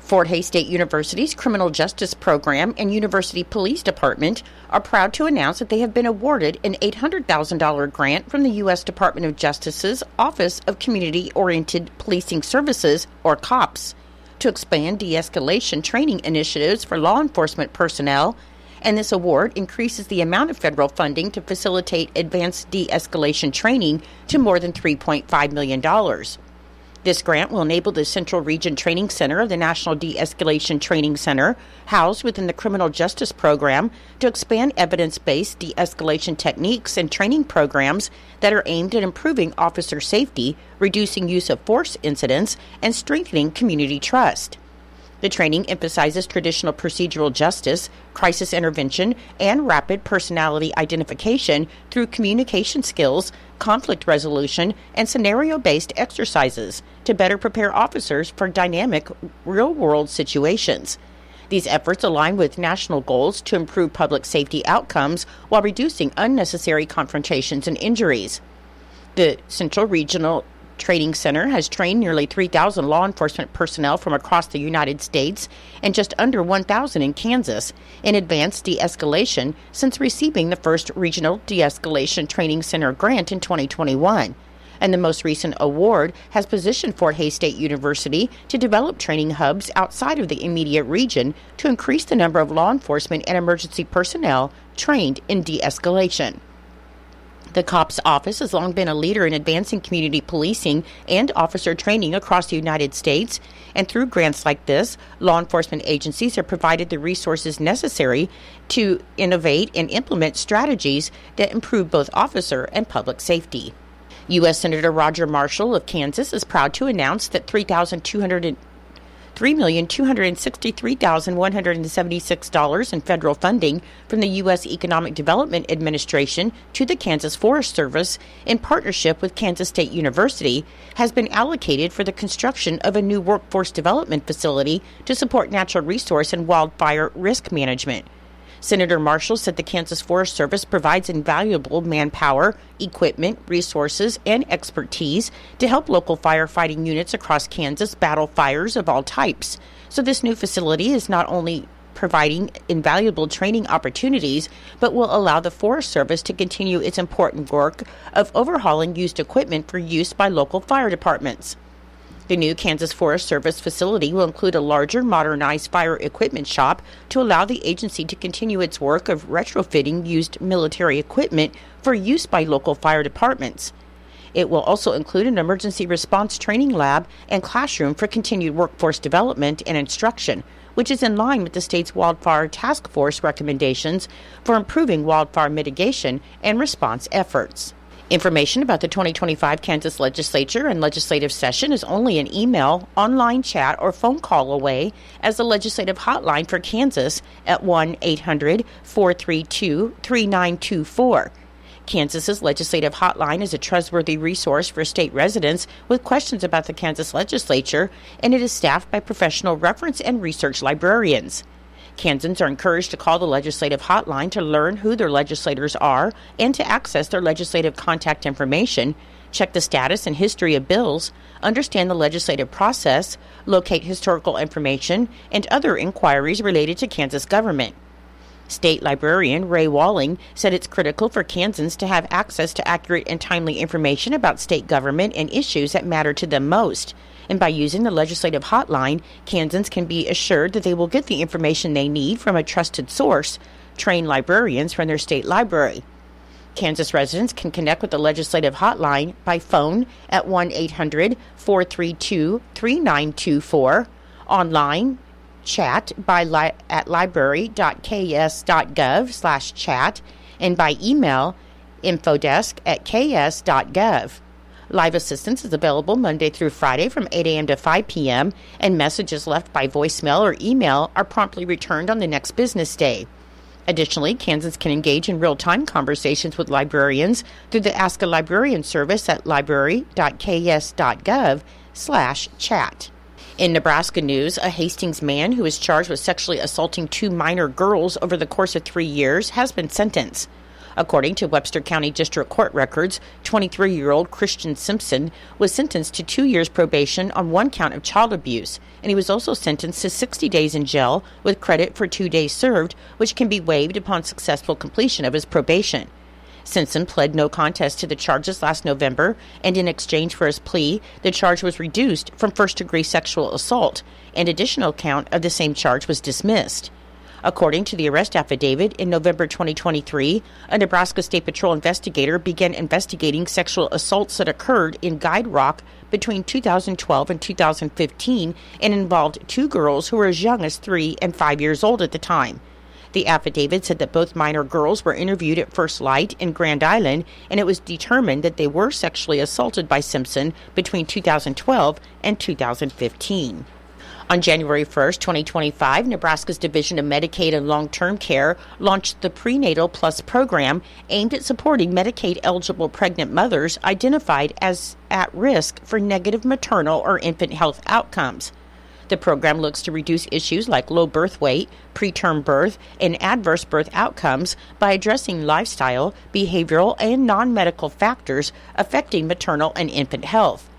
Fort Hays State University's Criminal Justice Program and University Police Department are proud to announce that they have been awarded an $800,000 grant from the U.S. Department of Justice's Office of Community-Oriented Policing Services, or COPS, to expand de-escalation training initiatives for law enforcement personnel, and this award increases the amount of federal funding to facilitate advanced de-escalation training to more than $3.5 million. This grant will enable the Central Region Training Center of the National De-Escalation Training Center, housed within the Criminal Justice Program, to expand evidence-based de-escalation techniques and training programs that are aimed at improving officer safety, reducing use of force incidents, and strengthening community trust. The training emphasizes traditional procedural justice, crisis intervention, and rapid personality identification through communication skills, conflict resolution, and scenario-based exercises to better prepare officers for dynamic, real-world situations. These efforts align with national goals to improve public safety outcomes while reducing unnecessary confrontations and injuries. The Central Regional Training Center has trained nearly 3,000 law enforcement personnel from across the United States and just under 1,000 in Kansas in advanced de-escalation since receiving the first Regional De-Escalation Training Center grant in 2021. And the most recent award has positioned Fort Hays State University to develop training hubs outside of the immediate region to increase the number of law enforcement and emergency personnel trained in de-escalation. The COPS office has long been a leader in advancing community policing and officer training across the United States, and through grants like this, law enforcement agencies are provided the resources necessary to innovate and implement strategies that improve both officer and public safety. U.S. Senator Roger Marshall of Kansas is proud to announce that $3,263,176 in federal funding from the U.S. Economic Development Administration to the Kansas Forest Service, in partnership with Kansas State University, has been allocated for the construction of a new workforce development facility to support natural resource and wildfire risk management. Senator Marshall said the Kansas Forest Service provides invaluable manpower, equipment, resources, and expertise to help local firefighting units across Kansas battle fires of all types. So this new facility is not only providing invaluable training opportunities, but will allow the Forest Service to continue its important work of overhauling used equipment for use by local fire departments. The new Kansas Forest Service facility will include a larger, modernized fire equipment shop to allow the agency to continue its work of retrofitting used military equipment for use by local fire departments. It will also include an emergency response training lab and classroom for continued workforce development and instruction, which is in line with the state's Wildfire Task Force recommendations for improving wildfire mitigation and response efforts. Information about the 2025 Kansas Legislature and legislative session is only an email, online chat, or phone call away as the legislative hotline for Kansas at 1-800-432-3924. Kansas's legislative hotline is a trustworthy resource for state residents with questions about the Kansas legislature, and it is staffed by professional reference and research librarians. Kansans are encouraged to call the legislative hotline to learn who their legislators are and to access their legislative contact information, check the status and history of bills, understand the legislative process, locate historical information, and other inquiries related to Kansas government. State librarian Ray Walling said it's critical for Kansans to have access to accurate and timely information about state government and issues that matter to them most. And by using the legislative hotline, Kansans can be assured that they will get the information they need from a trusted source, trained librarians from their state library. Kansas residents can connect with the legislative hotline by phone at 1-800-432-3924, online, chat at library.ks.gov/chat, and by email, infodesk@ks.gov. Live assistance is available Monday through Friday from 8 a.m. to 5 p.m., and messages left by voicemail or email are promptly returned on the next business day. Additionally, Kansans can engage in real-time conversations with librarians through the Ask a Librarian service at library.ks.gov/chat. In Nebraska news, a Hastings man who is charged with sexually assaulting 2 minor girls over the course of 3 years has been sentenced. According to Webster County District Court records, 23-year-old Christian Simpson was sentenced to 2 years probation on one count of child abuse, and he was also sentenced to 60 days in jail with credit for 2 days served, which can be waived upon successful completion of his probation. Simpson pled no contest to the charges last November, and in exchange for his plea, the charge was reduced from first-degree sexual assault. An additional count of the same charge was dismissed. According to the arrest affidavit, in November 2023, a Nebraska State Patrol investigator began investigating sexual assaults that occurred in Guide Rock between 2012 and 2015 and involved 2 girls who were as young as 3 and 5 years old at the time. The affidavit said that both minor girls were interviewed at First Light in Grand Island, and it was determined that they were sexually assaulted by Simpson between 2012 and 2015. On January 1, 2025, Nebraska's Division of Medicaid and Long-Term Care launched the Prenatal Plus program aimed at supporting Medicaid-eligible pregnant mothers identified as at risk for negative maternal or infant health outcomes. The program looks to reduce issues like low birth weight, preterm birth, and adverse birth outcomes by addressing lifestyle, behavioral, and non-medical factors affecting maternal and infant health.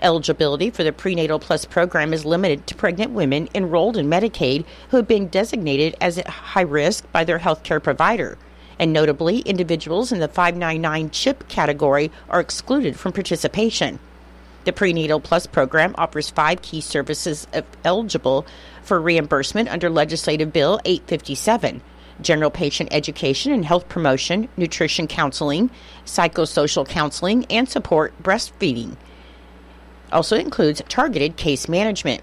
Eligibility for the Prenatal Plus program is limited to pregnant women enrolled in Medicaid who have been designated as at high risk by their health care provider. And notably, individuals in the 599 CHIP category are excluded from participation. The Prenatal Plus program offers 5 key services eligible for reimbursement under Legislative Bill 857. General patient education and health promotion, nutrition counseling, psychosocial counseling, and support breastfeeding. Also includes targeted case management.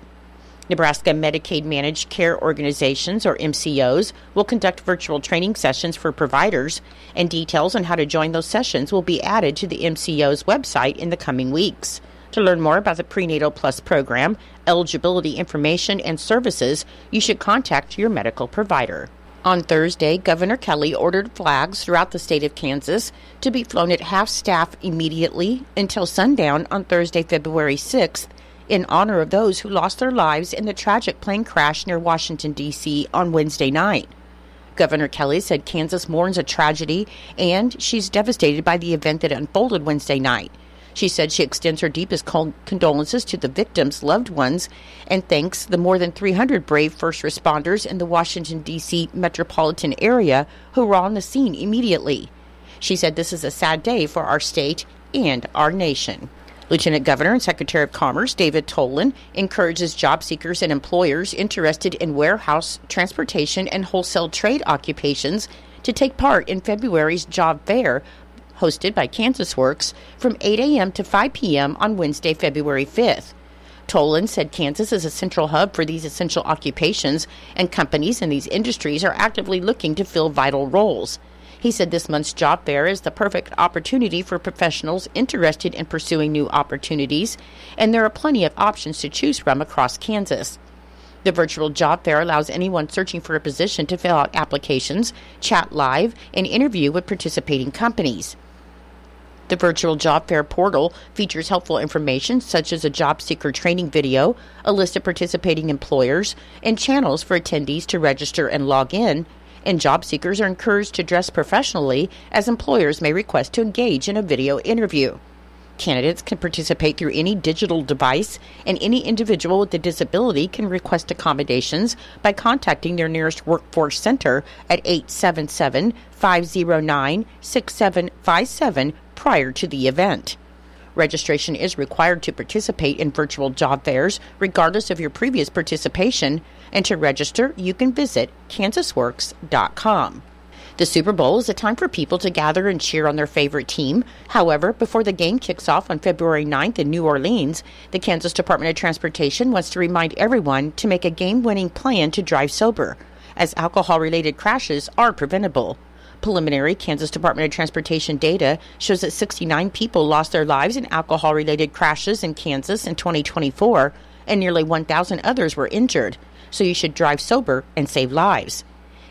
Nebraska Medicaid Managed Care Organizations, or MCOs, will conduct virtual training sessions for providers, and details on how to join those sessions will be added to the MCO's website in the coming weeks. To learn more about the Prenatal Plus program, eligibility information, and services, you should contact your medical provider. On Thursday, Governor Kelly ordered flags throughout the state of Kansas to be flown at half-staff immediately until sundown on Thursday, February 6th, in honor of those who lost their lives in the tragic plane crash near Washington, D.C. on Wednesday night. Governor Kelly said Kansas mourns a tragedy, and she's devastated by the event that unfolded Wednesday night. She said she extends her deepest condolences to the victims' loved ones and thanks the more than 300 brave first responders in the Washington, D.C. metropolitan area who were on the scene immediately. She said this is a sad day for our state and our nation. Lieutenant Governor and Secretary of Commerce David Tolan encourages job seekers and employers interested in warehouse, transportation, and wholesale trade occupations to take part in February's job fair hosted by Kansas Works from 8 a.m. to 5 p.m. on Wednesday, February 5th. Tolan said Kansas is a central hub for these essential occupations, and companies in these industries are actively looking to fill vital roles. He said this month's job fair is the perfect opportunity for professionals interested in pursuing new opportunities, and there are plenty of options to choose from across Kansas. The virtual job fair allows anyone searching for a position to fill out applications, chat live, and interview with participating companies. The virtual job fair portal features helpful information such as a job seeker training video, a list of participating employers, and channels for attendees to register and log in, and job seekers are encouraged to dress professionally as employers may request to engage in a video interview. Candidates can participate through any digital device, and any individual with a disability can request accommodations by contacting their nearest workforce center at 877-509-6757 prior to the event. Registration is required to participate in virtual job fairs regardless of your previous participation, and to register, you can visit kansasworks.com. The Super Bowl is a time for people to gather and cheer on their favorite team. However, before the game kicks off on February 9th in New Orleans, the Kansas Department of Transportation wants to remind everyone to make a game-winning plan to drive sober, as alcohol-related crashes are preventable. Preliminary Kansas Department of Transportation data shows that 69 people lost their lives in alcohol-related crashes in Kansas in 2024, and nearly 1,000 others were injured. So you should drive sober and save lives.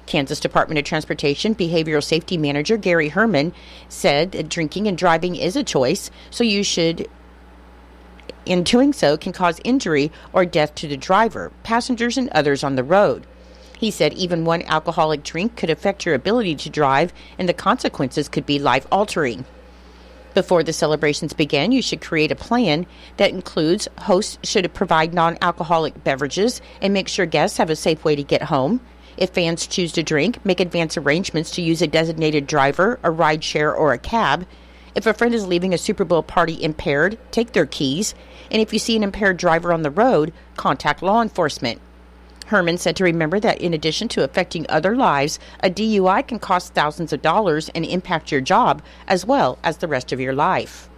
Kansas Department of Transportation Behavioral Safety Manager Gary Herman said that drinking and driving is a choice, so you should, in doing so, can cause injury or death to the driver, passengers, and others on the road. He said even one alcoholic drink could affect your ability to drive, and the consequences could be life-altering. Before the celebrations begin, you should create a plan that includes hosts should provide non-alcoholic beverages and make sure guests have a safe way to get home. If fans choose to drink, make advance arrangements to use a designated driver, a ride share, or a cab. If a friend is leaving a Super Bowl party impaired, take their keys. And if you see an impaired driver on the road, contact law enforcement. Herman said to remember that in addition to affecting other lives, a DUI can cost thousands of dollars and impact your job as well as the rest of your life.